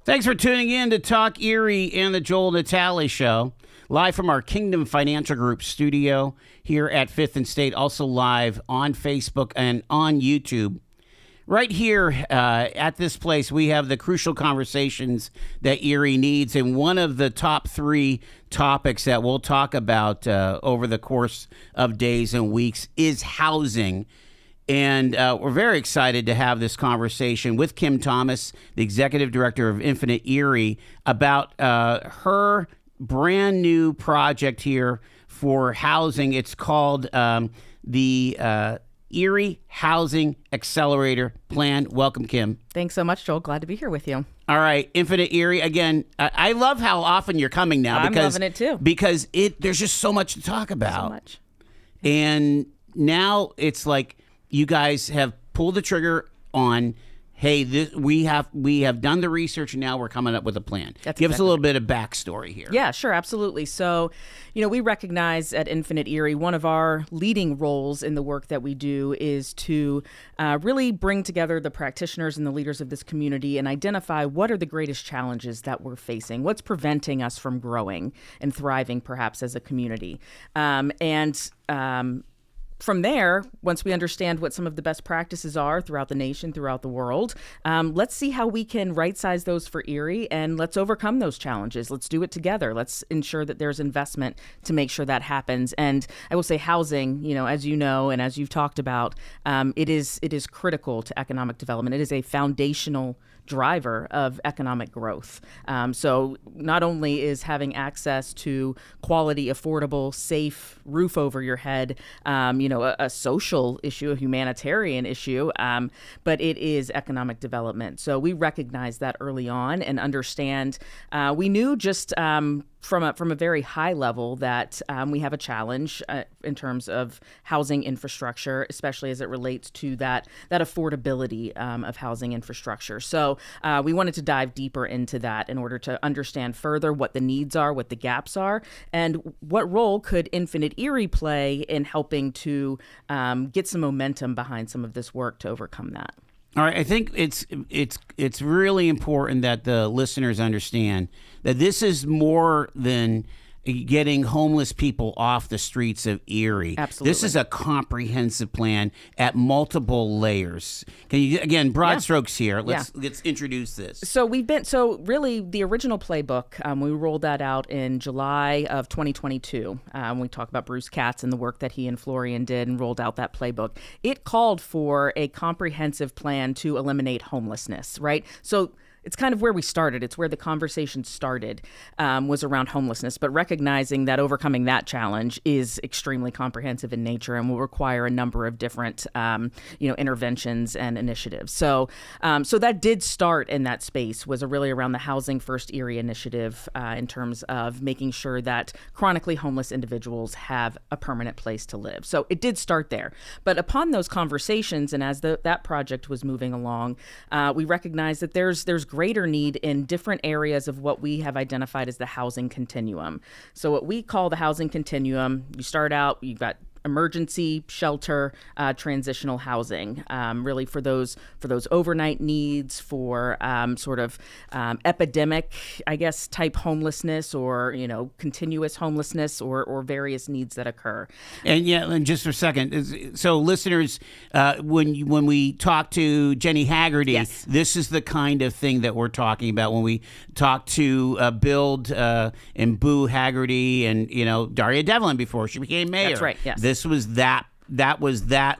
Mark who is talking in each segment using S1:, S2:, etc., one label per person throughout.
S1: Thanks for tuning in to Talk Erie and the Joel Natale Show, live from our Kingdom Financial Group studio here at 5th and State, also live on Facebook and on YouTube. Right here at this place, we have the crucial conversations that Erie needs, and one of the top 3 topics that we'll talk about over the course of days and weeks is housing. And we're very excited to have this conversation with Kim Thomas, the Executive Director of Infinite Erie, about her brand new project here for housing. It's called the Erie Housing Accelerator Plan. Welcome, Kim.
S2: Thanks so much, Joel. Glad to be here with you.
S1: All right, Infinite Erie. Again, I love how often you're coming now.
S2: I'm loving it too.
S1: Because there's just so much to talk about.
S2: So much.
S1: And now it's like you guys have pulled the trigger on, hey, we have done the research, and now we're coming up with a plan. Give us a little bit of backstory here.
S2: Yeah, sure, absolutely. So, we recognize at Infinite Erie, one of our leading roles in the work that we do is to really bring together the practitioners and the leaders of this community and identify what are the greatest challenges that we're facing, what's preventing us from growing and thriving perhaps as a community. From there, once we understand what some of the best practices are throughout the nation, throughout the world, let's see how we can right-size those for Erie, and let's overcome those challenges. Let's do it together. Let's ensure that there's investment to make sure that happens. And I will say housing, as you know, and as you've talked about, it is critical to economic development. It is a foundational driver of economic growth. So not only is having access to quality, affordable, safe roof over your head, a social issue, a humanitarian issue, but it is economic development. So we recognize that early on and understand. We knew just from a very high level that we have a challenge in terms of housing infrastructure, especially as it relates to that affordability of housing infrastructure. So we wanted to dive deeper into that in order to understand further what the needs are, what the gaps are, and what role could Infinite Erie play in helping to get some momentum behind some of this work to overcome that.
S1: All right, I think it's really important that the listeners understand that this is more than getting homeless people off the streets of Erie.
S2: Absolutely.
S1: This is a comprehensive plan at multiple layers. Can you, again, broad strokes here, let's introduce this.
S2: So really the original playbook, we rolled that out in July of 2022. We talk about Bruce Katz and the work that he and Florian did and rolled out that playbook. It called for a comprehensive plan to eliminate homelessness, right? So it's kind of where we started. It's where the conversation started, was around homelessness, but recognizing that overcoming that challenge is extremely comprehensive in nature and will require a number of different, interventions and initiatives. So that did start in that space, was really around the Housing First Erie initiative in terms of making sure that chronically homeless individuals have a permanent place to live. So it did start there. But upon those conversations, and as that project was moving along, we recognized that there's greater need in different areas of what we have identified as the housing continuum. So what we call the housing continuum, you start out, you've got emergency shelter, transitional housing, really for those overnight needs, for epidemic, I guess, type homelessness, or continuous homelessness, or various needs that occur.
S1: And just for a second, so listeners, when we talk to Jenny Haggerty,
S2: yes,
S1: this is the kind of thing that we're talking about when we talk to Bill and Boo Haggerty and Daria Devlin before she became mayor.
S2: That's right. Yes.
S1: This was that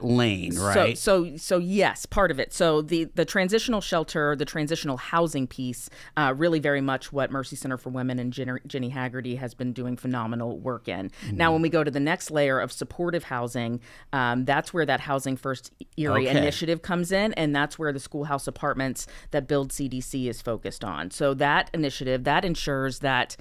S1: lane, right?
S2: So yes, part of it. So the transitional shelter, the transitional housing piece, really very much what Mercy Center for Women and Jenny Haggerty has been doing phenomenal work in. Mm-hmm. Now, when we go to the next layer of supportive housing, that's where that Housing First Erie initiative comes in, and that's where the schoolhouse apartments that Build CDC is focused on. So that initiative, that ensures that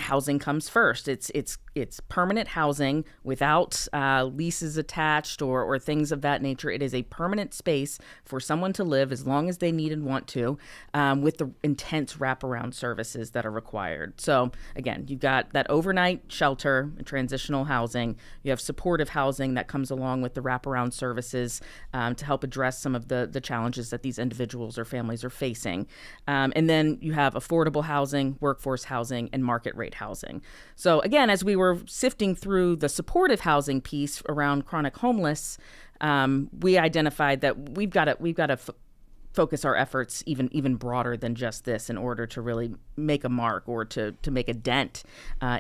S2: housing comes first. It's permanent housing without leases attached or things of that nature. It is a permanent space for someone to live as long as they need and want to, with the intense wraparound services that are required. So again, you've got that overnight shelter and transitional housing. You have supportive housing that comes along with the wraparound services to help address some of the challenges that these individuals or families are facing. And then you have affordable housing, workforce housing, and market rate housing. So again, as we were sifting through the supportive housing piece around chronic homeless, we identified that we've got to focus our efforts even broader than just this in order to really make a mark or to make a dent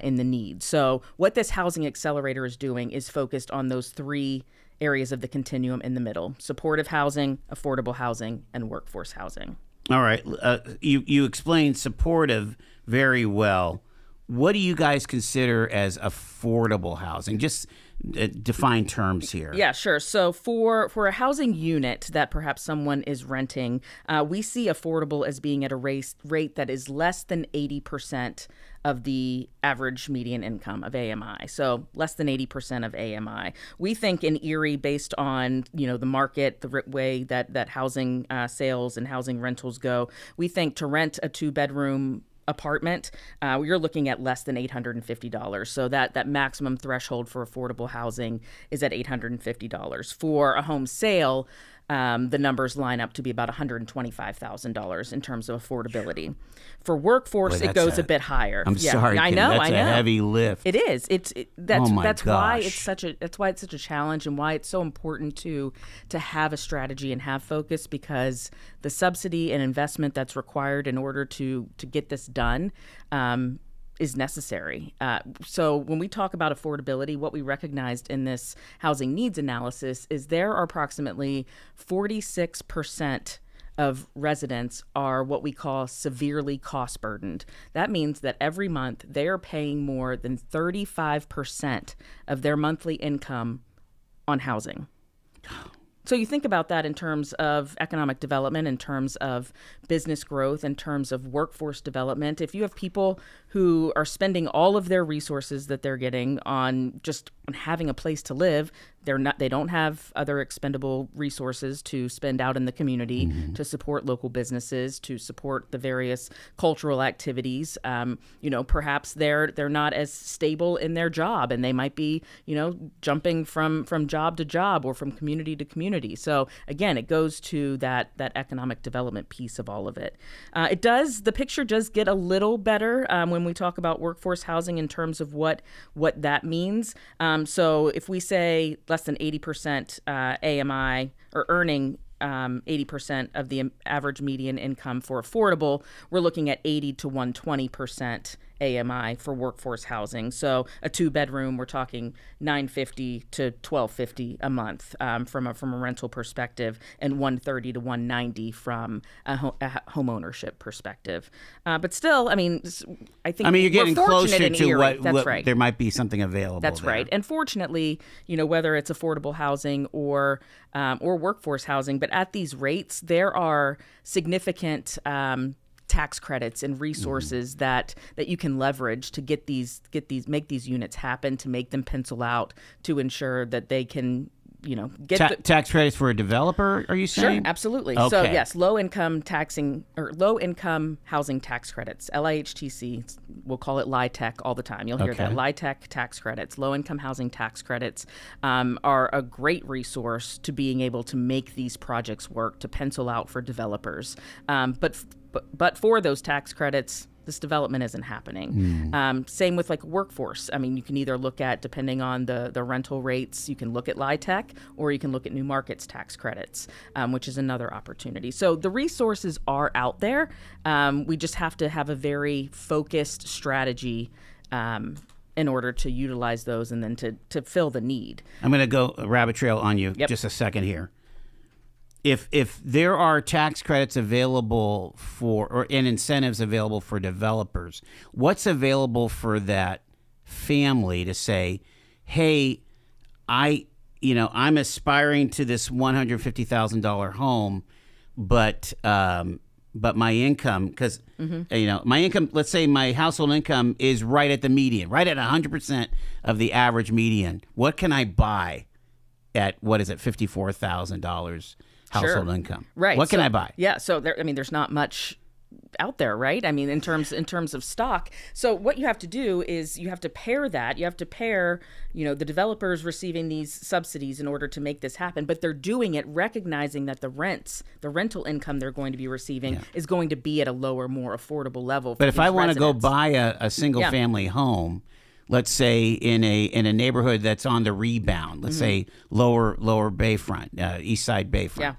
S2: in the need. So what this housing accelerator is doing is focused on those three areas of the continuum in the middle: supportive housing, affordable housing, and workforce housing.
S1: All right. You explained supportive very well. What do you guys consider as affordable housing? Just define terms here.
S2: Yeah, sure. So for a housing unit that perhaps someone is renting, we see affordable as being at a rate that is less than 80% of the average median income of AMI. So less than 80% of AMI. We think in Erie, based on the market, the way that housing sales and housing rentals go, we think to rent a 2-bedroom apartment, you're looking at less than $850. So that maximum threshold for affordable housing is at $850. For a home sale, the numbers line up to be about $125,000 in terms of affordability. For workforce,
S1: Boy,
S2: it goes a bit higher.
S1: I'm sorry,
S2: I
S1: Kim,
S2: know.
S1: that's a heavy lift.
S2: It is. That's
S1: Oh my
S2: why
S1: gosh.
S2: it's why it's such a challenge, and why it's so important to have a strategy and have focus, because the subsidy and investment that's required in order to get this done is necessary. So when we talk about affordability, what we recognized in this housing needs analysis is there are approximately 46% of residents are what we call severely cost burdened. That means that every month they are paying more than 35% of their monthly income on housing. So you think about that in terms of economic development, in terms of business growth, in terms of workforce development. If you have people who are spending all of their resources that they're getting on just on having a place to live, they don't have other expendable resources to spend out in the community to support local businesses, to support the various cultural activities. Perhaps they're not as stable in their job, and they might be, jumping from job to job or from community to community. So again, it goes to that economic development piece of all of it. The picture does get a little better when we talk about workforce housing in terms of what that means. So if we say less than 80% AMI or earning 80% of the average median income for affordable, we're looking at 80 to 120% AMI for workforce housing. So a 2-bedroom, we're talking $950 to $1,250 a month from a rental perspective, and $130 to $190 from a home ownership perspective. But still, I think
S1: you're getting
S2: we're
S1: closer
S2: fortunate in
S1: to
S2: Erie.
S1: what
S2: right.
S1: there might be something available.
S2: That's
S1: there.
S2: right. And fortunately, whether it's affordable housing or workforce housing, but at these rates, there are significant tax credits and resources that you can leverage to make these units happen, to make them pencil out, to ensure that they can get
S1: tax credits for a developer, are you saying?
S2: Sure, absolutely.
S1: Okay.
S2: So yes, low income housing tax credits, LIHTC, we'll call it LIHTC all the time. You'll hear that. LIHTC tax credits, low income housing tax credits are a great resource to being able to make these projects work, to pencil out for developers. But for those tax credits, this development isn't happening. Same with workforce. You can either look at, depending on the rental rates, you can look at LIHTC, or you can look at new markets tax credits, which is another opportunity. So the resources are out there. We just have to have a very focused strategy in order to utilize those and then to fill the need.
S1: I'm going to go a rabbit trail on you just a second here. If there are tax credits available and incentives available for developers, what's available for that family to say, hey, I'm aspiring to this $150,000 home, but but my income, because my income, let's say my household income is right at the median, right at 100% of the average median. What can I buy at, what is it, $54,000 household income?
S2: Right.
S1: What can I buy?
S2: Yeah. So there's not much out there, right? I mean, in terms of stock. So what you have to do is you have to pair that. You have to pair, the developers receiving these subsidies in order to make this happen, but they're doing it recognizing that the rental income they're going to be receiving is going to be at a lower, more affordable level.
S1: But if I want to go buy a single family home, let's say in a neighborhood that's on the rebound, let's say lower Bayfront, East Side Bayfront,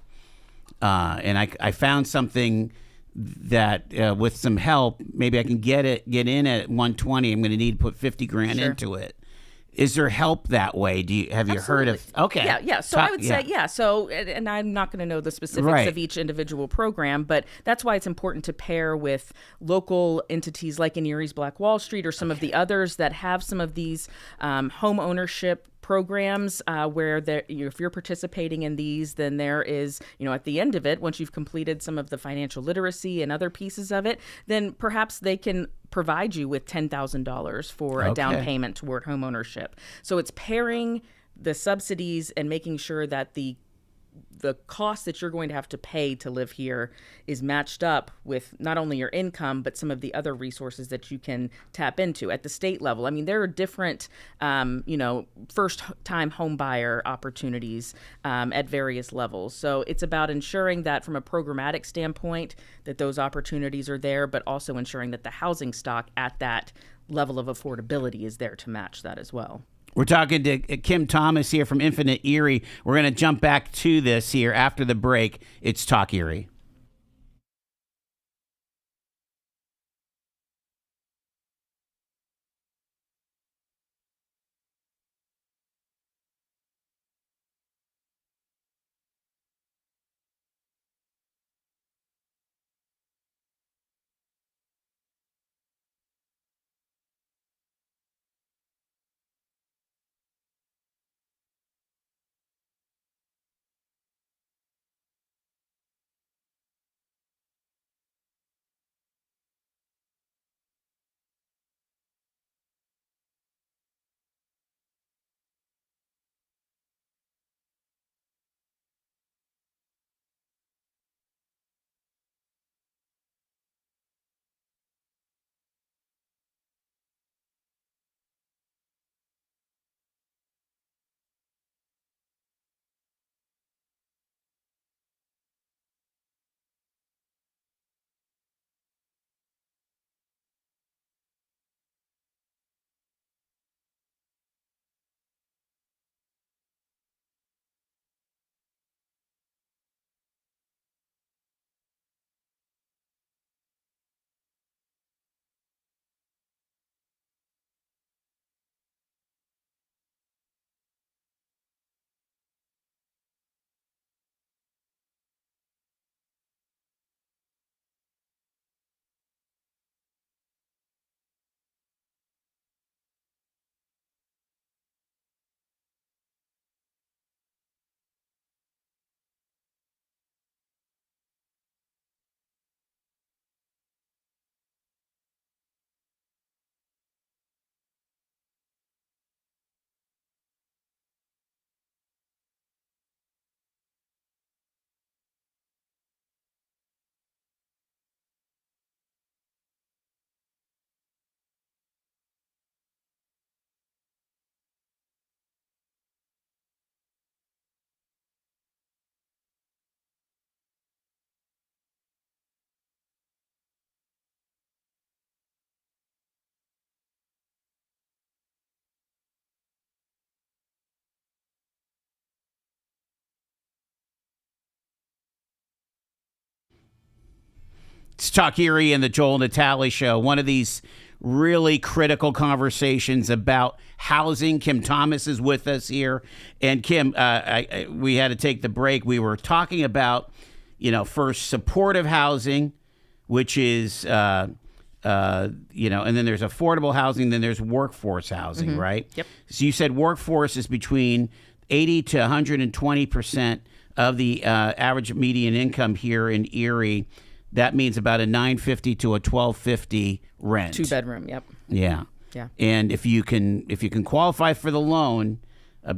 S1: and I found something that with some help, maybe I can get in at 120. I'm going to need to put 50 grand into it. Is there help that way? Have you heard of? Okay.
S2: Yeah. So I would say, So, and I'm not going to know the specifics of each individual program, but that's why it's important to pair with local entities like in Erie's Black Wall Street or some of the others that have some of these home ownership programs where if you're participating in these, then there is, at the end of it, once you've completed some of the financial literacy and other pieces of it, then perhaps they can provide you with $10,000 for a down payment toward home ownership. So it's pairing the subsidies and making sure that the cost that you're going to have to pay to live here is matched up with not only your income, but some of the other resources that you can tap into at the state level. I mean, there are different, first-time home buyer opportunities at various levels. So it's about ensuring that from a programmatic standpoint, that those opportunities are there, but also ensuring that the housing stock at that level of affordability is there to match that as well.
S1: We're talking to Kim Thomas here from Infinite Erie. We're going to jump back to this here after the break. It's Talk Erie. It's Talk Erie and the Joel Natale Show. One of these really critical conversations about housing. Kim Thomas is with us here. And Kim, we had to take the break. We were talking about, first supportive housing, which is, and then there's affordable housing, then there's workforce housing, right?
S2: Yep.
S1: So you said workforce is between 80 to 120% of the average median income here in Erie. that means about a $950 to a $1,250 rent.
S2: 2-bedroom. Yep.
S1: Yeah.
S2: Yeah.
S1: And if you can qualify for the loan,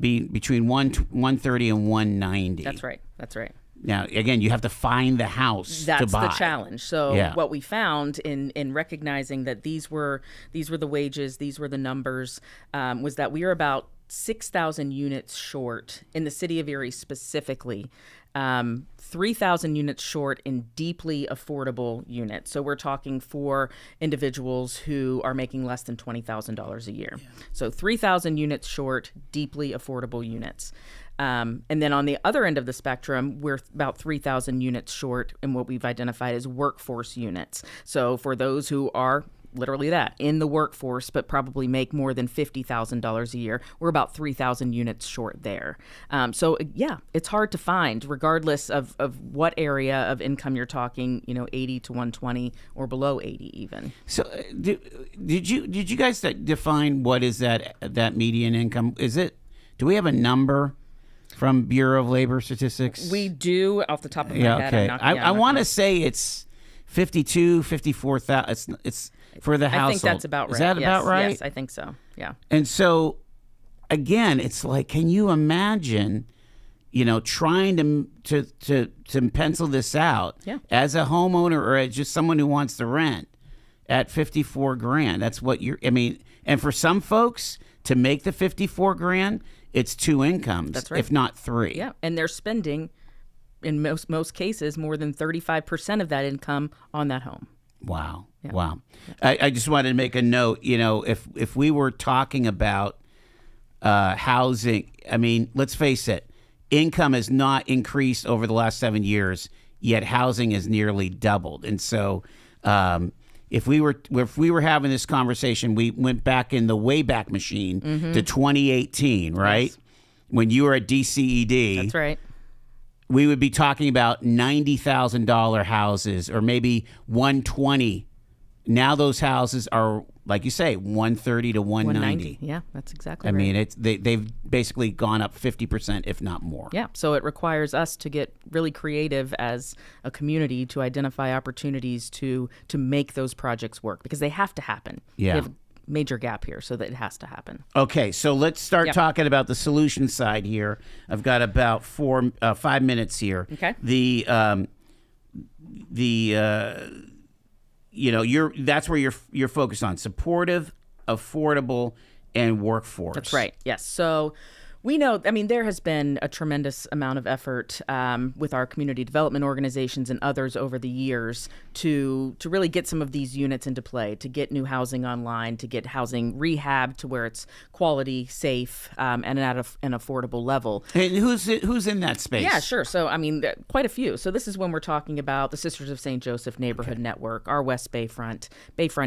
S1: be between 130 and 190.
S2: That's right. That's right.
S1: Now, again, you have to find the house
S2: That's
S1: to buy.
S2: the challenge. So
S1: Yeah.
S2: what we found in recognizing that these were the wages, these were the numbers, was that we were about 6,000 units short in the city of Erie specifically, 3,000 units short in deeply affordable units. So we're talking for individuals who are making less than $20,000 a year. Yeah. So 3,000 units short, deeply affordable units. And then on the other end of the spectrum, we're about 3,000 units short in what we've identified as workforce units. So for those who are literally that, in the workforce, but probably make more than $50,000 a year, we're about 3,000 units short there. So yeah, it's hard to find, regardless of what area of income you're talking, 80 to 120 or below 80 even.
S1: So did you guys define what is that median income? Do we have a number from Bureau of Labor Statistics?
S2: We do, off the top of my head.
S1: Okay. I want to say it's 52, 54,000. It's for the household.
S2: I think that's about right.
S1: Is that about right?
S2: Yes, I think so. Yeah.
S1: And so, again, it's like, can you imagine, trying to pencil this out as a homeowner or as just someone who wants to rent at $54,000? That's what and for some folks to make the $54,000, it's 2 incomes,
S2: that's right,
S1: if not 3.
S2: Yeah, and they're spending, in most cases, more than 35% of that income on that home.
S1: Wow.
S2: Yeah.
S1: Wow. Yeah. I just wanted to make a note, if we were talking about housing, let's face it, income has not increased over the last 7 years, yet housing has nearly doubled. And so if we were having this conversation, we went back in the Wayback Machine to 2018, right? Yes. When you were at DCED.
S2: That's right.
S1: We would be talking about $90,000 houses or maybe 120. Now those houses are, like you say, 130 to 190.
S2: Yeah, that's exactly right.
S1: They've basically gone up 50%, if not more.
S2: Yeah, so it requires us to get really creative as a community to identify opportunities to make those projects work, because they have to happen.
S1: Yeah.
S2: We have a major gap here, so that it has to happen.
S1: Okay, so let's start talking about the solution side here. I've got about 5 minutes here.
S2: Okay.
S1: That's where you're focused on: supportive, affordable, and workforce.
S2: That's right. Yes. So we know, there has been a tremendous amount of effort with our community development organizations and others over the years to really get some of these units into play, to get new housing online, to get housing rehab to where it's quality, safe, and at an affordable level.
S1: And who's in that space?
S2: Yeah, sure. So, quite a few. So this is when we're talking about the Sisters of St. Joseph Neighborhood Network, our West Bayfront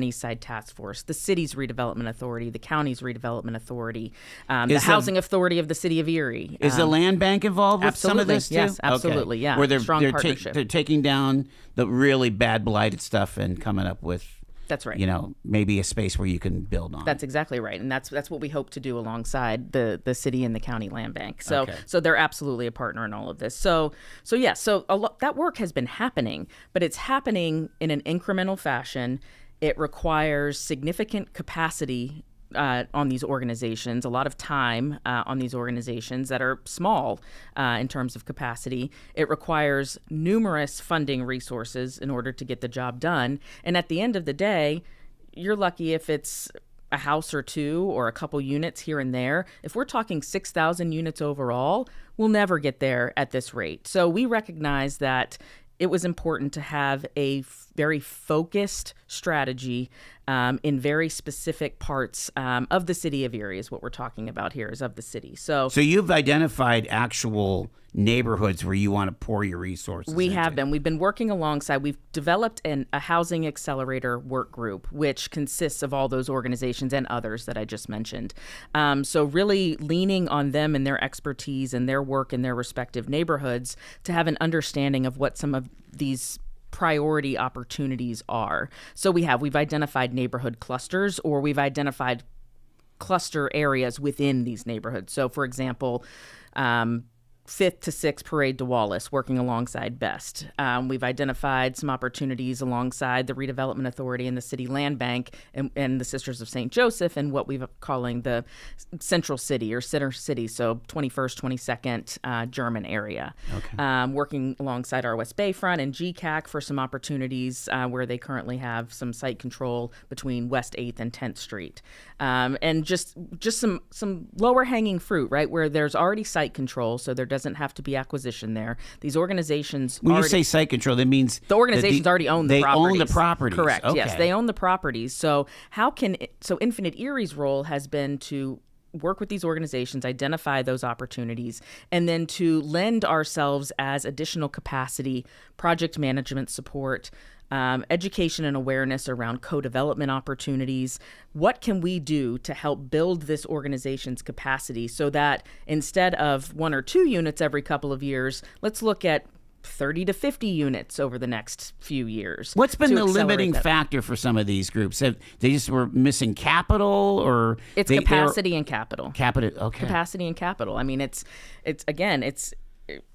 S2: East Side Task Force, the city's redevelopment authority, the county's redevelopment authority, the housing authority of the City of Erie.
S1: Is the land bank involved with some of this too?
S2: Yes, absolutely. Okay. Yeah,
S1: where
S2: strong partnership.
S1: They're taking down the really bad blighted stuff and coming up with.
S2: That's right.
S1: Maybe a space where you can build on.
S2: That's exactly right, and that's what we hope to do alongside the city and the county land bank. So
S1: okay.
S2: So they're absolutely a partner in all of this. So that work has been happening, but it's happening in an incremental fashion. It requires significant capacity on these organizations, a lot of time on these organizations that are small in terms of capacity. It requires numerous funding resources in order to get the job done. And at the end of the day, you're lucky if it's a house or two or a couple units here and there. If we're talking 6,000 units overall, we'll never get there at this rate. So we recognize that it was important to have a very focused strategy in very specific parts of the city of Erie is what we're talking about here, is of the city. So
S1: you've identified actual neighborhoods where you want to pour your resources
S2: We
S1: into.
S2: have been. We've been working alongside. We've developed a housing accelerator work group, which consists of all those organizations and others that I just mentioned. So really leaning on them and their expertise and their work in their respective neighborhoods to have an understanding of what some of these priority opportunities are. So we've identified neighborhood clusters, or we've identified cluster areas within these neighborhoods. So for example, Fifth to Sixth Parade to Wallace, working alongside Best. We've identified some opportunities alongside the Redevelopment Authority and the City Land Bank and the Sisters of St. Joseph and what we're calling the Central City or Center City, so 21st, 22nd German area. Okay. Working alongside our West Bayfront and GCAC for some opportunities where they currently have some site control between West 8th and 10th Street. And just some lower hanging fruit, right, where there's already site control, so there doesn't have to be acquisition there. These organizations
S1: when you say site control, that means
S2: the organizations already own the properties.
S1: They own the properties.
S2: Correct.
S1: Okay.
S2: Yes, they own the properties. So Infinite Erie's role has been to work with these organizations, identify those opportunities, and then to lend ourselves as additional capacity, project management support, education and awareness around co-development opportunities. What can we do to help build this organization's capacity so that instead of 1 or 2 units every couple of years, let's look at 30 to 50 units over the next few years.
S1: What's been the limiting factor for some of these groups? They just were missing capital, or
S2: it's capacity and capital.
S1: Capital, okay.
S2: Capacity and capital. I mean, it's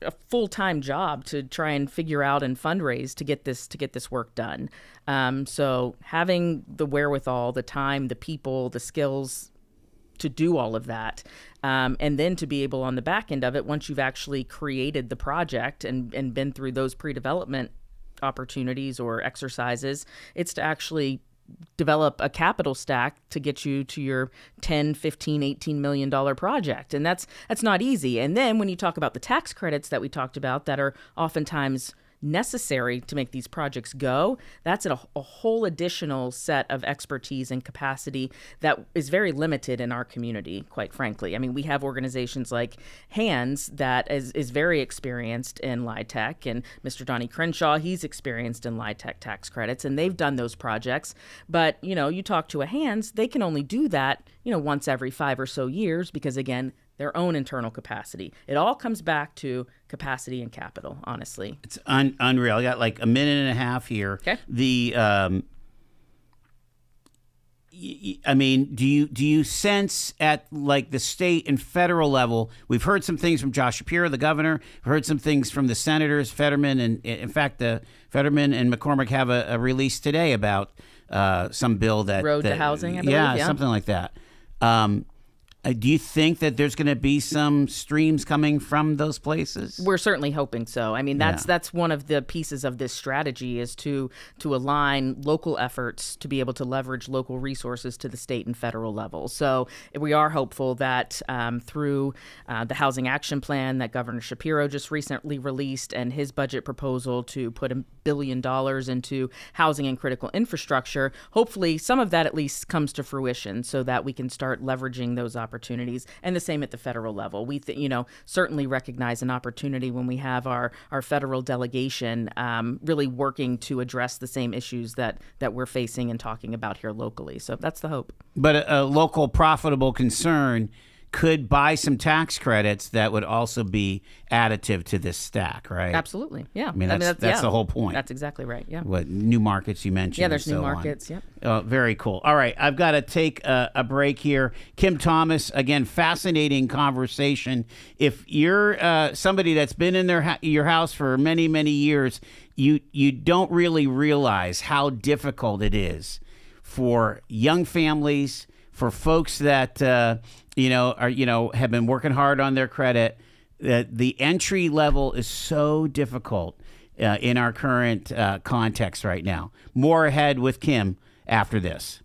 S2: a full-time job to try and figure out and fundraise to get this work done. So having the wherewithal, the time, the people, the skills to do all of that, and then to be able on the back end of it, once you've actually created the project and been through those pre-development opportunities or exercises, it's to actually develop a capital stack to get you to your 10, 15, 18 million dollar project. And that's not easy. And then when you talk about the tax credits that we talked about that are oftentimes necessary to make these projects go, that's a whole additional set of expertise and capacity that is very limited in our community, quite frankly. I mean, we have organizations like Hands that is very experienced in LIHTC, and Mr. Donnie Crenshaw, he's experienced in LIHTC tax credits, and they've done those projects. But, you talk to a Hands, they can only do that, once every 5 or so years because, again, their own internal capacity. It all comes back to capacity and capital, honestly.
S1: It's unreal. I got like a minute and a half here.
S2: Okay.
S1: I mean, do you sense at like the state and federal level, we've heard some things from Josh Shapiro, the governor, we've heard some things from the senators, Fetterman, and in fact, the Fetterman and McCormick have a release today about some bill that...
S2: Road to housing, I believe. Yeah,
S1: something like that. Do you think that there's going to be some streams coming from those places?
S2: We're certainly hoping so. I mean, that's one of the pieces of this strategy is to align local efforts to be able to leverage local resources to the state and federal level. So we are hopeful that through the Housing Action Plan that Governor Shapiro just recently released and his budget proposal to put $1 billion into housing and critical infrastructure, hopefully some of that at least comes to fruition so that we can start leveraging those opportunities, and the same at the federal level. We certainly recognize an opportunity when we have our federal delegation really working to address the same issues that we're facing and talking about here locally. So that's the hope.
S1: But a local profitable concern could buy some tax credits that would also be additive to this stack, right?
S2: Absolutely, yeah.
S1: I mean, that's the whole point.
S2: That's exactly right, yeah.
S1: What, new markets you mentioned.
S2: Yeah, there's new markets, yeah.
S1: Very cool. All right, I've got to take a break here. Kim Thomas, again, fascinating conversation. If you're somebody that's been in your house for many, many years, you don't really realize how difficult it is for young families, for folks that have been working hard on their credit. The entry level is so difficult in our current context right now. More ahead with Kim after this.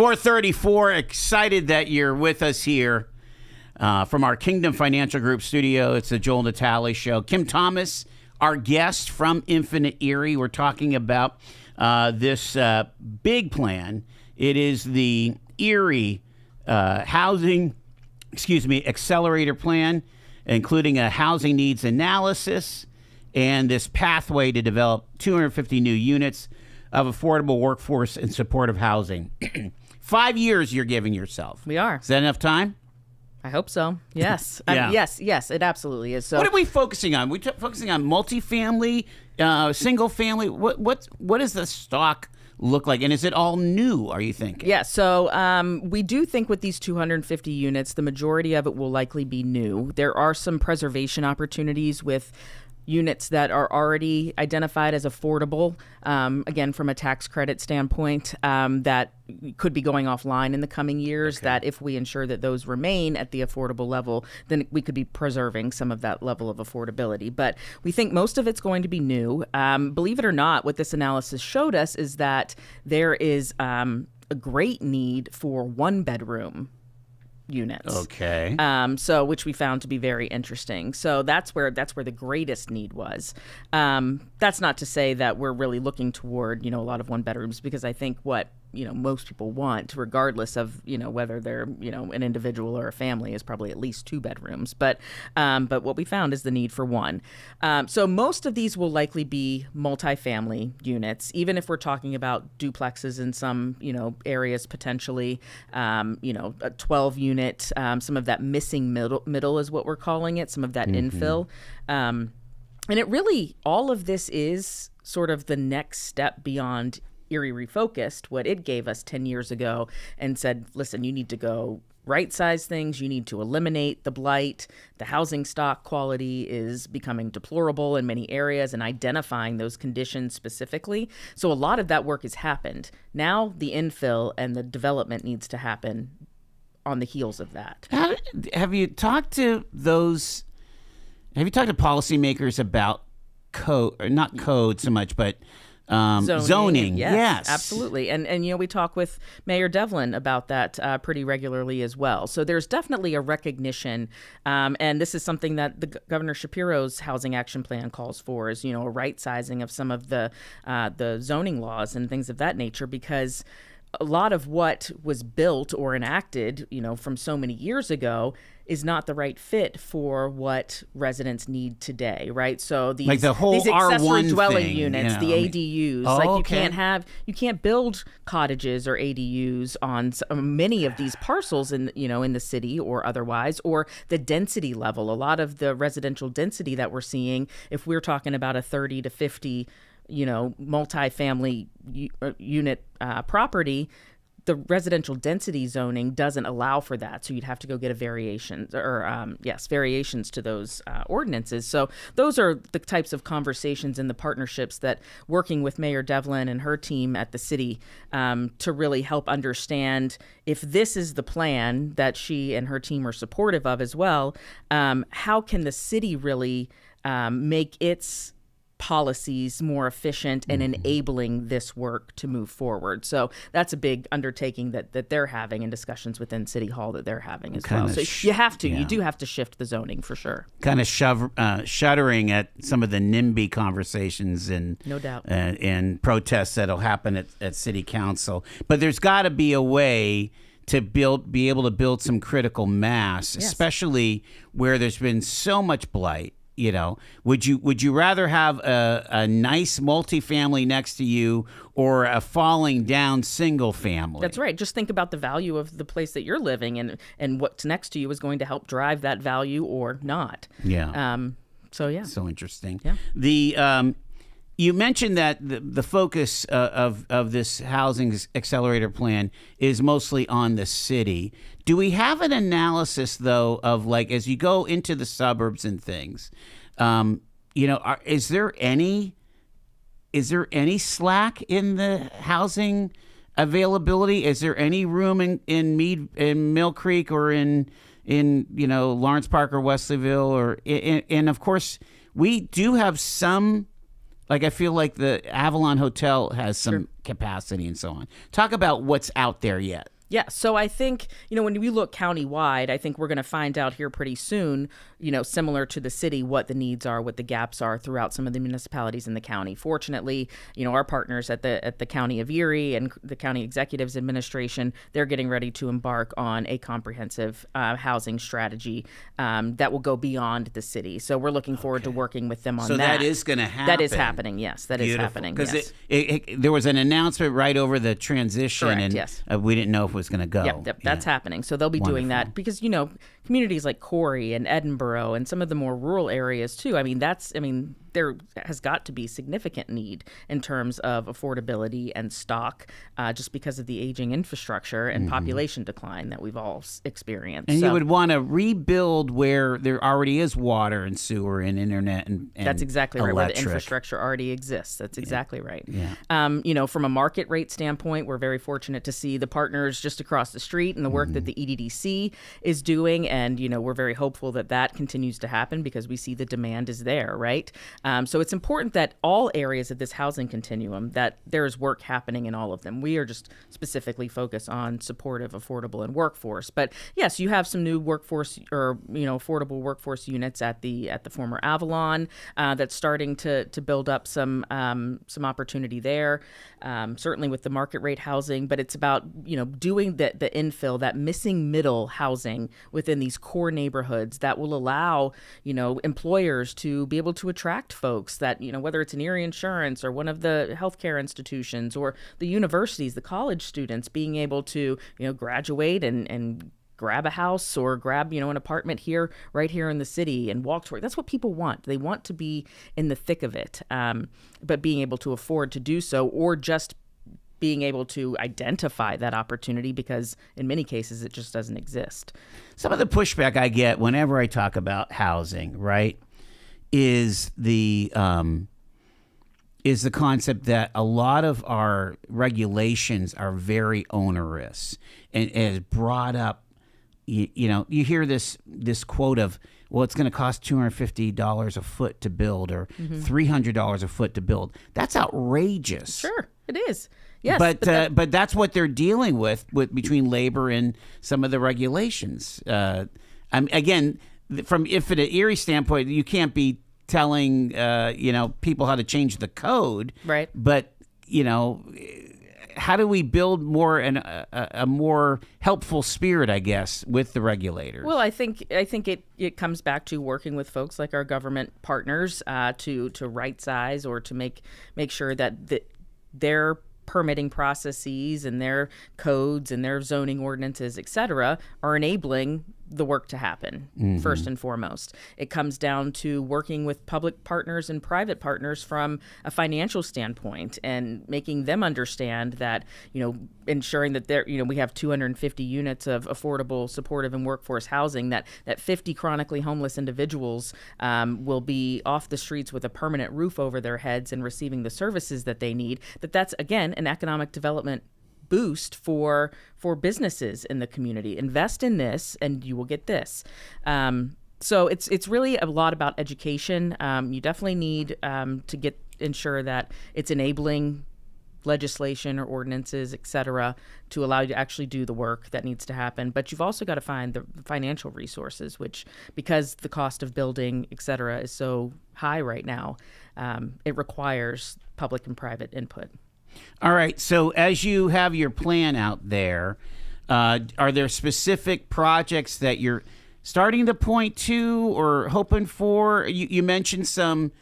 S1: 4:34. Excited that you're with us here from our Kingdom Financial Group studio. It's the Joel Natale Show. Kim Thomas, our guest from Infinite Erie. We're talking about this big plan. It is the Erie Housing Accelerator Plan, including a housing needs analysis and this pathway to develop 250 new units of affordable workforce and supportive housing. 5 years you're giving yourself.
S2: We are.
S1: Is that enough time?
S2: I hope so. Yes.
S1: Yeah.
S2: Yes, it absolutely is. So
S1: what are we focusing on? We're focusing on multifamily, single family. What does the stock look like? And is it all new, are you thinking?
S2: Yeah, so we do think with these 250 units, the majority of it will likely be new. There are some preservation opportunities with units that are already identified as affordable, again, from a tax credit standpoint, that could be going offline in the coming years, that if we ensure that those remain at the affordable level, then we could be preserving some of that level of affordability. But we think most of it's going to be new. Believe it or not, what this analysis showed us is that there is a great need for one-bedroom units.
S1: Okay.
S2: So which we found to be very interesting. So that's where the greatest need was. That's not to say that we're really looking toward, a lot of one bedrooms, because I think what most people want, regardless of whether they're an individual or a family, is probably at least 2 bedrooms. But what we found is the need for one. So most of these will likely be multifamily units, even if we're talking about duplexes in some areas potentially. A 12 unit, some of that missing middle is what we're calling it, some of that infill. And it really, all of this is sort of the next step beyond Erie Refocused, what it gave us 10 years ago, and said, listen, you need to go right-size things. You need to eliminate the blight. The housing stock quality is becoming deplorable in many areas, and identifying those conditions specifically. So a lot of that work has happened. Now the infill and the development needs to happen on the heels of that.
S1: Have you talked to policymakers about code, or not code so much, but zoning? Yes,
S2: absolutely. And we talk with Mayor Devlin about that pretty regularly as well. So there's definitely a recognition, and this is something that the Governor Shapiro's Housing Action Plan calls for, is a right sizing of some of the zoning laws and things of that nature, because a lot of what was built or enacted, from so many years ago, is not the right fit for what residents need today, right? So these accessory
S1: R1
S2: dwelling
S1: thing,
S2: units, the ADUs, you can't build cottages or ADUs on many of these parcels in the city or otherwise, or the density level. A lot of the residential density that we're seeing, if we're talking about a 30 to 50 multifamily unit property, the residential density zoning doesn't allow for that. So you'd have to go get variations to those ordinances. So those are the types of conversations and the partnerships that working with Mayor Devlin and her team at the city to really help understand, if this is the plan that she and her team are supportive of as well, how can the city really make its policies more efficient and enabling this work to move forward. So that's a big undertaking that they're having, and discussions within City Hall that they're having as well. So you do have to shift the zoning for sure.
S1: Kind of shuddering at some of the NIMBY conversations and
S2: no doubt
S1: and protests that'll happen at City Council. But there's got to be a way to be able to build some critical mass, especially where there's been so much blight. Would you rather have a nice multifamily next to you, or a falling down single family?
S2: That's right. Just think about the value of the place that you're living, and what's next to you is going to help drive that value or not.
S1: Yeah.
S2: So
S1: interesting.
S2: Yeah.
S1: You mentioned that the focus of this housing accelerator plan is mostly on the city. Do we have an analysis, though, of as you go into the suburbs and things, is there any slack in the housing availability? Is there any room in Mill Creek or in Lawrence Park or Wesleyville, and of course we do have some Like, I feel like the Avalon Hotel has some capacity and so on. Talk about what's out there yet.
S2: Yeah, so I think, when we look countywide, I think we're going to find out here pretty soon, similar to the city, what the needs are, what the gaps are throughout some of the municipalities in the county. Fortunately, our partners at the County of Erie and the County Executives Administration, they're getting ready to embark on a comprehensive housing strategy that will go beyond the city. So we're looking forward to working with them on that.
S1: So that is going to happen.
S2: That is happening, yes. That is happening,
S1: because there was an announcement right over the transition,
S2: Correct,
S1: and
S2: yes.
S1: We didn't know if it was going to go.
S2: Yep, that's happening. So they'll be doing that because, communities like Corey and Edinburgh and some of the more rural areas too. There has got to be significant need in terms of affordability and stock just because of the aging infrastructure and population decline that we've all experienced.
S1: And you would want to rebuild where there already is water and sewer and internet and
S2: that's exactly right, where the
S1: electric.
S2: Infrastructure already exists. That's exactly right.
S1: Yeah.
S2: From a market rate standpoint, we're very fortunate to see the partners just across the street and the work that the EDDC is doing. And, we're very hopeful that that continues to happen because we see the demand is there, right? So it's important that all areas of this housing continuum, that there is work happening in all of them. We are just specifically focused on supportive, affordable, and workforce. But yes, you have some new workforce or, affordable workforce units at the former Avalon that's starting to build up some opportunity there, certainly with the market rate housing. But it's about, doing the infill, that missing middle housing within these core neighborhoods that will allow, employers to be able to attract folks that, whether it's an Erie Insurance or one of the healthcare institutions or the universities, the college students being able to, graduate and grab a house or grab, an apartment right here in the city and walk to work. That's what people want. They want to be in the thick of it, but being able to afford to do so, or just being able to identify that opportunity, because in many cases it just doesn't exist.
S1: Some of the pushback I get whenever I talk about housing, right, is the concept that a lot of our regulations are very onerous, and is brought up. You hear this quote of, well, it's going to cost $250 a foot to build, or $300 a foot to build. That's outrageous.
S2: Sure, it is. Yes,
S1: but that's what they're dealing with between labor and some of the regulations. Again, from an Erie standpoint, you can't be telling people how to change the code,
S2: right?
S1: But how do we build a more helpful spirit, I guess, with the regulators?
S2: Well, I think it comes back to working with folks like our government partners to right size, or to make sure that their permitting processes and their codes and their zoning ordinances, et cetera, are enabling the work to happen, first and foremost. It comes down to working with public partners and private partners from a financial standpoint, and making them understand that, ensuring that we have 250 units of affordable, supportive, and workforce housing, that 50 chronically homeless individuals will be off the streets with a permanent roof over their heads and receiving the services that they need. That's, again, an economic development boost for businesses in the community. Invest in this and you will get this. So it's really a lot about education. You definitely need to ensure that it's enabling legislation or ordinances, et cetera, to allow you to actually do the work that needs to happen. But you've also got to find the financial resources, which, because the cost of building, et cetera, is so high right now, it requires public and private input.
S1: All right. So as you have your plan out there, are there specific projects that you're starting to point to or hoping for? You mentioned some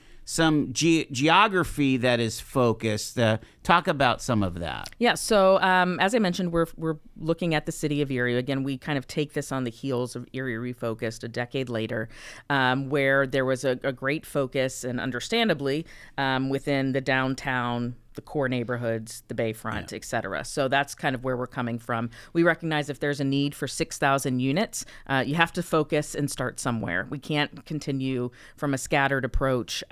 S1: geography that is focused. Talk about some of that.
S2: Yeah. So as I mentioned, we're looking at the City of Erie. Again, we kind of take this on the heels of Erie Refocused a decade later, where there was a great focus, and understandably, within the downtown the core neighborhoods, the Bayfront, et cetera. So that's kind of where we're coming from. We recognize if there's a need for 6,000 units, you have to focus and start somewhere. We can't continue from a scattered approach.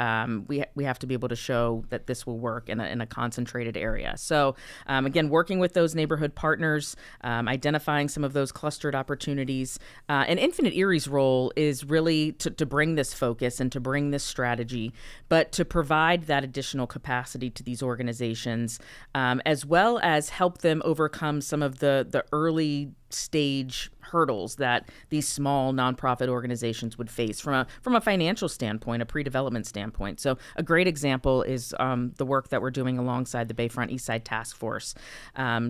S2: We have to be able to show that this will work in a concentrated area. So again, working with those neighborhood partners, identifying some of those clustered opportunities. And Infinite Erie's role is really to bring this focus and to bring this strategy, but to provide that additional capacity to these organizations, as well as help them overcome some of the early stage hurdles that these small nonprofit organizations would face from a financial standpoint, a pre-development standpoint. So a great example is the work that we're doing alongside the Bayfront Eastside Task Force.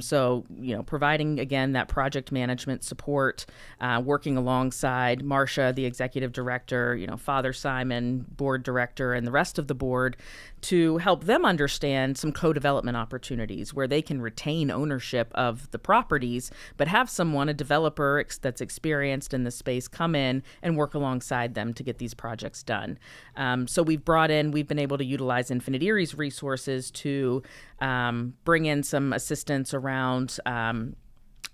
S2: So, providing, again, that project management support, working alongside Marcia, the executive director, Father Simon, board director, and the rest of the board to help them understand some co-development opportunities where they can retain ownership of the properties, but have someone, a developer that's experienced in the space, come in and work alongside them to get these projects done. So we've been able to utilize Infinite Erie's resources to bring in some assistance around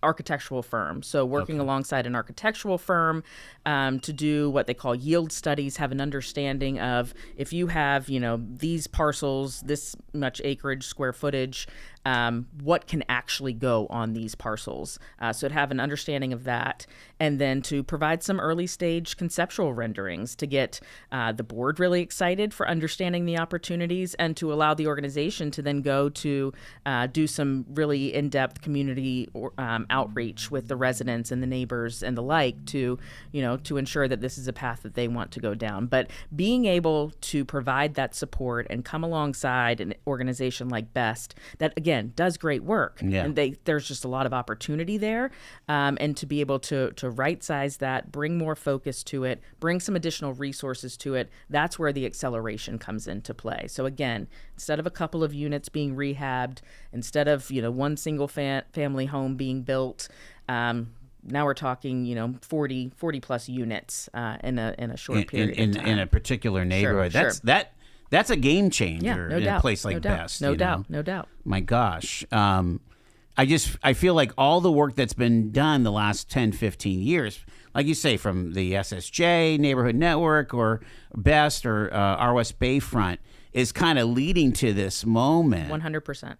S2: architectural firm. So working alongside an architectural firm to do what they call yield studies, have an understanding of if you have, these parcels, this much acreage, square footage, what can actually go on these parcels. So to have an understanding of that, and then to provide some early stage conceptual renderings to get the board really excited for understanding the opportunities, and to allow the organization to then go to do some really in-depth community outreach with the residents and the neighbors and the like to ensure that this is a path that they want to go down. But being able to provide that support and come alongside an organization like BEST that, again, does great work, and there's just a lot of opportunity there, and to be able to right size that, bring more focus to it, bring some additional resources to it, that's where the acceleration comes into play. So again, instead of a couple of units being rehabbed, instead of one single family home being built, now we're talking 40 plus units in a short period of time.
S1: In a particular neighborhood.
S2: Sure.
S1: That's a game changer
S2: no
S1: in
S2: doubt,
S1: a place like BEST.
S2: No doubt.
S1: My gosh. I feel like all the work that's been done the last 10, 15 years, like you say, from the SSJ, Neighborhood Network, or BEST, or our West Bayfront, is kind of leading to this moment.
S2: 100%.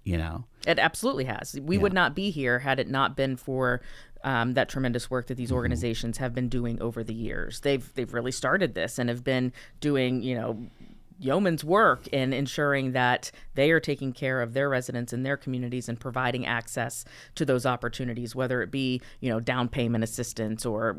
S1: It
S2: absolutely has. We would not be here had it not been for that tremendous work that these organizations have been doing over the years. They've really started this and have been doing, yeoman's work in ensuring that they are taking care of their residents and their communities and providing access to those opportunities, whether it be, down payment assistance or,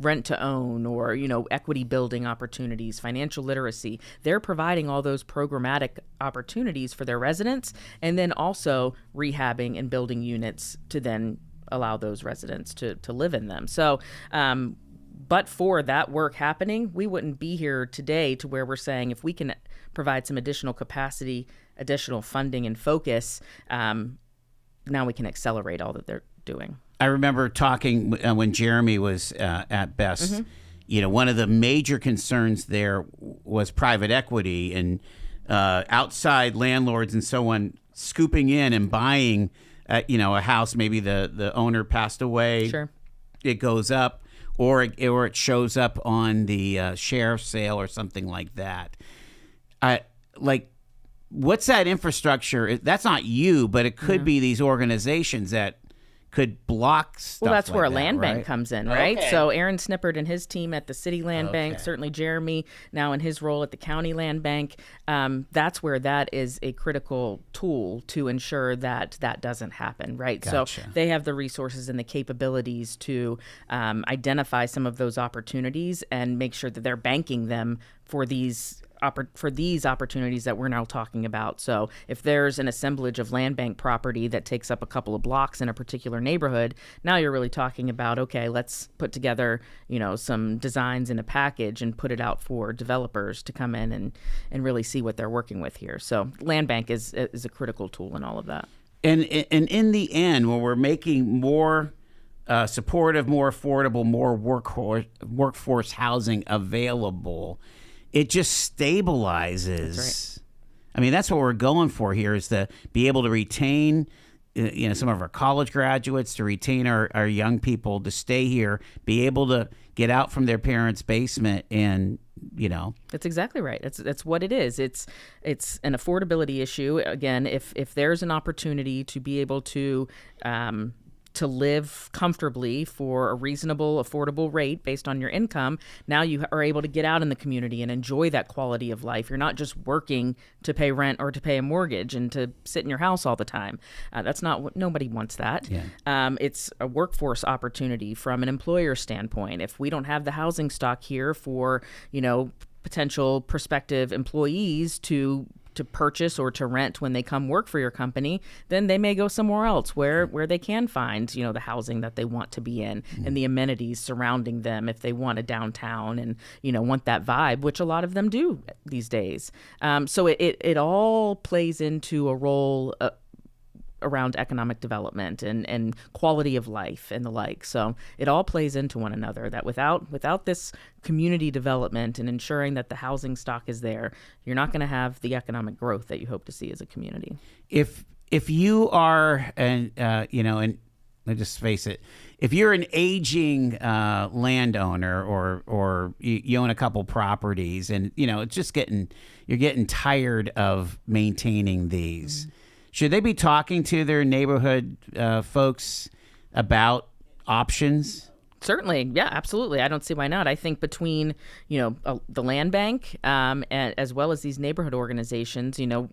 S2: rent to own or, equity building opportunities, financial literacy. They're providing all those programmatic opportunities for their residents, and then also rehabbing and building units to then allow those residents to live in them. So, but for that work happening, we wouldn't be here today to where we're saying if we can provide some additional capacity, additional funding and focus, now we can accelerate all that they're doing.
S1: I remember talking when Jeremy was at BEST, one of the major concerns there was private equity and outside landlords and so on scooping in and buying, a house. Maybe the owner passed away.
S2: Sure.
S1: It goes up. Or it shows up on the sheriff's sale or something like that. What's that infrastructure? That's not you, but it could be these organizations that could block stuff.
S2: Well, that's
S1: like
S2: where a
S1: that,
S2: land
S1: right?
S2: bank comes in, right?
S1: Okay.
S2: So Aaron Snippert and his team at the city land bank, certainly Jeremy now in his role at the county land bank, that's where that is a critical tool to ensure that that doesn't happen, right?
S1: Gotcha.
S2: So they have the resources and the capabilities to identify some of those opportunities and make sure that they're banking them for these opportunities that we're now talking about. So if there's an assemblage of land bank property that takes up a couple of blocks in a particular neighborhood, now you're really talking about, okay, let's put together, some designs in a package and put it out for developers to come in and really see what they're working with here. So land bank is a critical tool in all of that.
S1: And in the end, when we're making more supportive, more affordable, more workforce housing available, it just stabilizes I mean, that's what we're going for here, is to be able to retain some of our college graduates, to retain our young people, to stay here, be able to get out from their parents' basement, and
S2: That's exactly right. That's what it is. It's an affordability issue. Again, if there's an opportunity to be able to live comfortably for a reasonable, affordable rate based on your income, now you are able to get out in the community and enjoy that quality of life. You're not just working to pay rent or to pay a mortgage and to sit in your house all the time. That's not what, nobody wants that. Yeah. It's a workforce opportunity from an employer standpoint. If we don't have the housing stock here for, potential prospective employees to purchase or to rent when they come work for your company, then they may go somewhere else where they can find, the housing that they want to be in and the amenities surrounding them if they want a downtown and, want that vibe, which a lot of them do these days. So it all plays into a role around economic development and quality of life and the like. So it all plays into one another, that without this community development and ensuring that the housing stock is there, you're not going to have the economic growth that you hope to see as a community.
S1: If you are, and let's just face it, if you're an aging landowner or you own a couple properties and, it's just you're getting tired of maintaining these, should they be talking to their neighborhood folks about options?
S2: Certainly. Yeah, absolutely. I don't see why not. I think between, the land bank and as well as these neighborhood organizations, I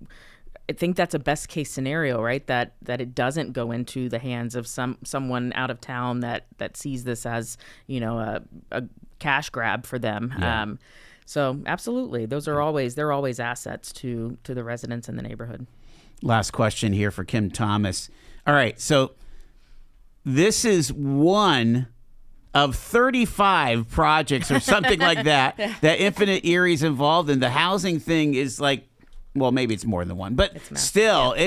S2: think that's a best case scenario, right? That it doesn't go into the hands of someone out of town that sees this as, a cash grab for them. Yeah. So absolutely. They're always assets to the residents in the neighborhood.
S1: Last question here for Kim Thomas. All right, so this is one of 35 projects or something like that Infinite Erie's involved in. The housing thing is well, maybe it's more than one, but still,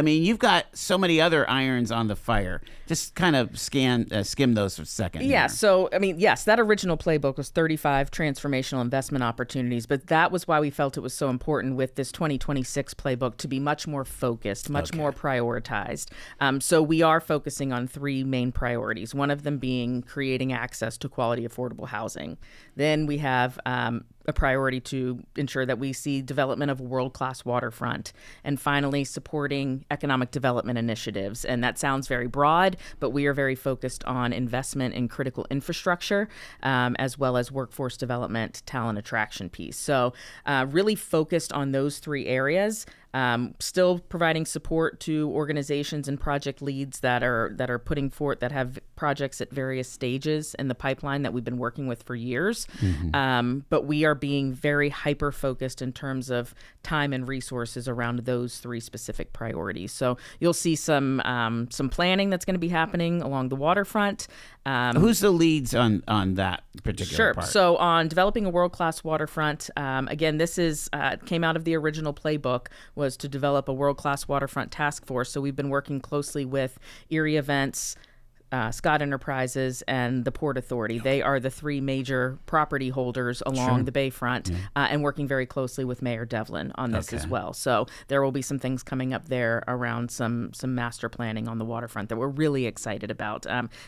S1: you've got so many other irons on the fire. Just kind of skim those for a second.
S2: Yeah.
S1: Here.
S2: So, yes, that original playbook was 35 transformational investment opportunities, but that was why we felt it was so important with this 2026 playbook to be much more focused, much more prioritized. So we are focusing on three main priorities, one of them being creating access to quality, affordable housing. Then we have a priority to ensure that we see development of a world-class waterfront, and finally supporting economic development initiatives. And that sounds very broad, but we are very focused on investment in critical infrastructure, as well as workforce development, talent attraction piece. So really focused on those three areas. Still providing support to organizations and project leads that are putting forth, that have projects at various stages in the pipeline that we've been working with for years. But we are being very hyper focused in terms of time and resources around those three specific priorities. So you'll see some planning that's going to be happening along the waterfront.
S1: Who's the leads on that particular part?
S2: So on developing a world-class waterfront, again, this is came out of the original playbook, was to develop a world-class waterfront task force. So we've been working closely with Erie Events, Scott Enterprises, and the Port Authority. They are the three major property holders along the Bayfront, and working very closely with Mayor Devlin on this as well. So there will be some things coming up there around some master planning on the waterfront that we're really excited about.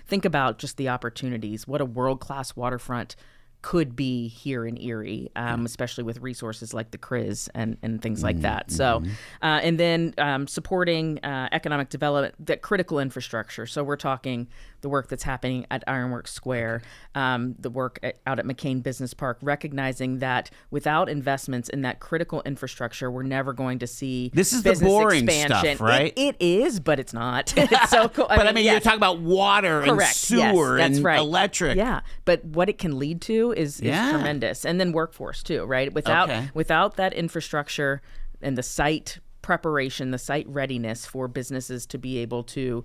S2: Think about just the opportunities, what a world-class waterfront could be here in Erie, especially with resources like the CRIZ and things like that. So, and then supporting economic development, that critical infrastructure. So we're talking the work that's happening at Ironworks Square, the work out at McCain Business Park, recognizing that without investments in that critical infrastructure, we're never going to see
S1: this is the boring
S2: expansion.
S1: Stuff, right?
S2: It is, but it's not. It's so cool.
S1: But you're talking about water and sewer and electric.
S2: Yeah, but what it can lead to is tremendous. And then workforce too, right? Without that infrastructure and the site preparation, the site readiness for businesses to be able to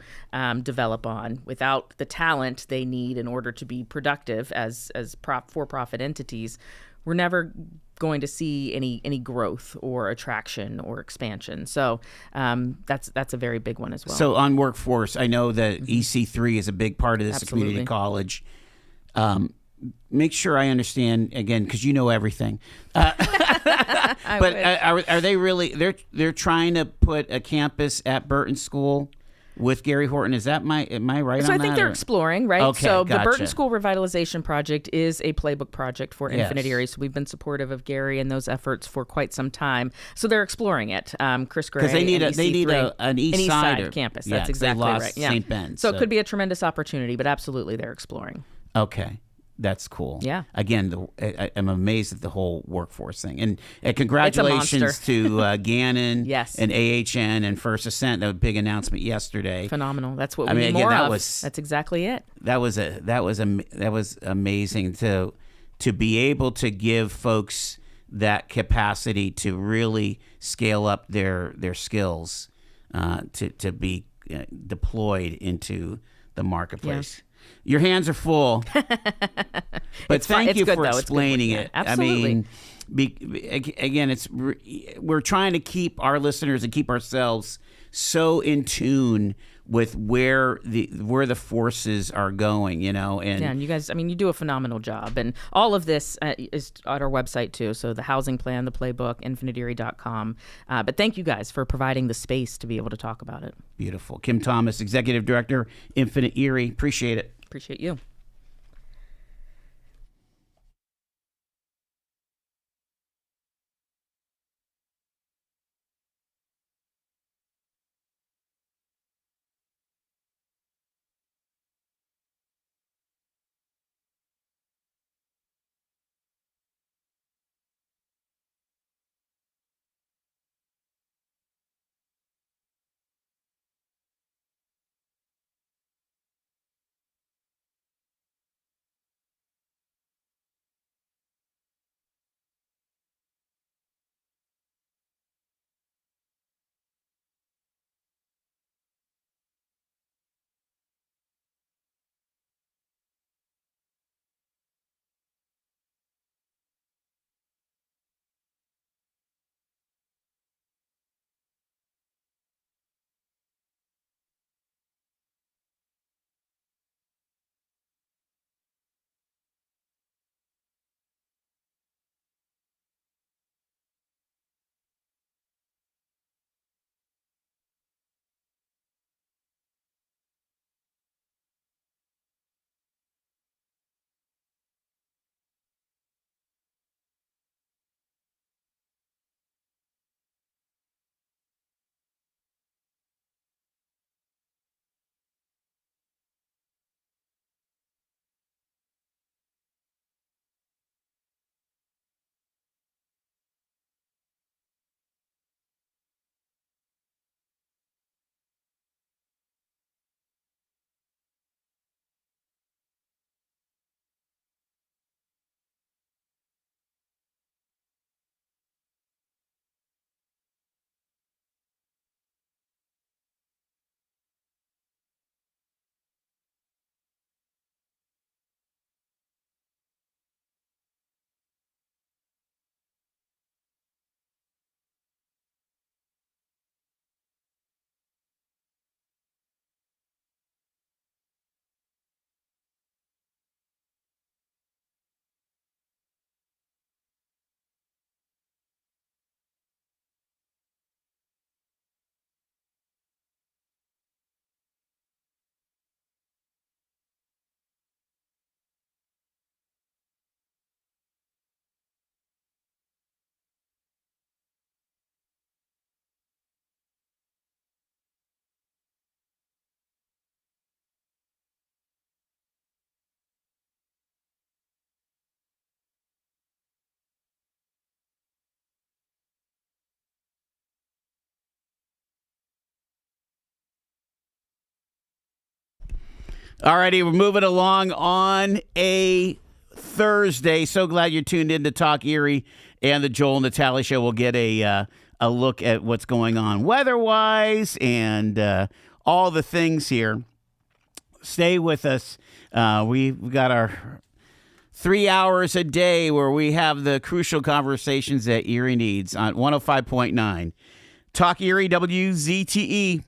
S2: develop on, without the talent they need in order to be productive as for-profit entities, we're never going to see any growth or attraction or expansion. So that's a very big one as well.
S1: So on workforce, I know that EC3 is a big part of this community college. make sure I understand again, because you know everything. But are they really? They're trying to put a campus at Burton School with Gary Horton. Is that am I right on that?
S2: So I think they're exploring, right?
S1: Okay,
S2: so
S1: gotcha.
S2: The Burton School Revitalization Project is a playbook project for Infinite Erie. So we've been supportive of Gary and those efforts for quite some time. So they're exploring it. Chris Gray,
S1: because they need
S2: EC3,
S1: an east
S2: side campus. That's exactly
S1: they lost
S2: right. Yeah.
S1: St. Ben's.
S2: So it could be a tremendous opportunity, but absolutely they're exploring.
S1: Okay. That's cool.
S2: Yeah.
S1: Again, I'm amazed at the whole workforce thing. And congratulations to Gannon
S2: yes.
S1: and AHN and First Ascent. That was a big announcement yesterday.
S2: Phenomenal. That's what we need more of. That's exactly it.
S1: That was amazing to be able to give folks that capacity to really scale up their skills to be deployed into the marketplace. Yeah. Your hands are full, but thank you for explaining it.
S2: Absolutely.
S1: I mean, we're trying to keep our listeners and keep ourselves so in tune with where the forces are going, and
S2: you guys, you do a phenomenal job, and all of this is at our website too. So the housing plan, the playbook, infiniteerie.com. But thank you guys for providing the space to be able to talk about it.
S1: Beautiful. Kim Thomas, Executive Director, Infinite Erie. Appreciate it.
S2: Appreciate you.
S1: All righty, we're moving along on a Thursday. So glad you're tuned in to Talk Erie and the Joel and Natalie Show. We'll get a look at what's going on weather-wise and all the things here. Stay with us. We've got our 3 hours a day where we have the crucial conversations that Erie needs on 105.9. Talk Erie, WZTE.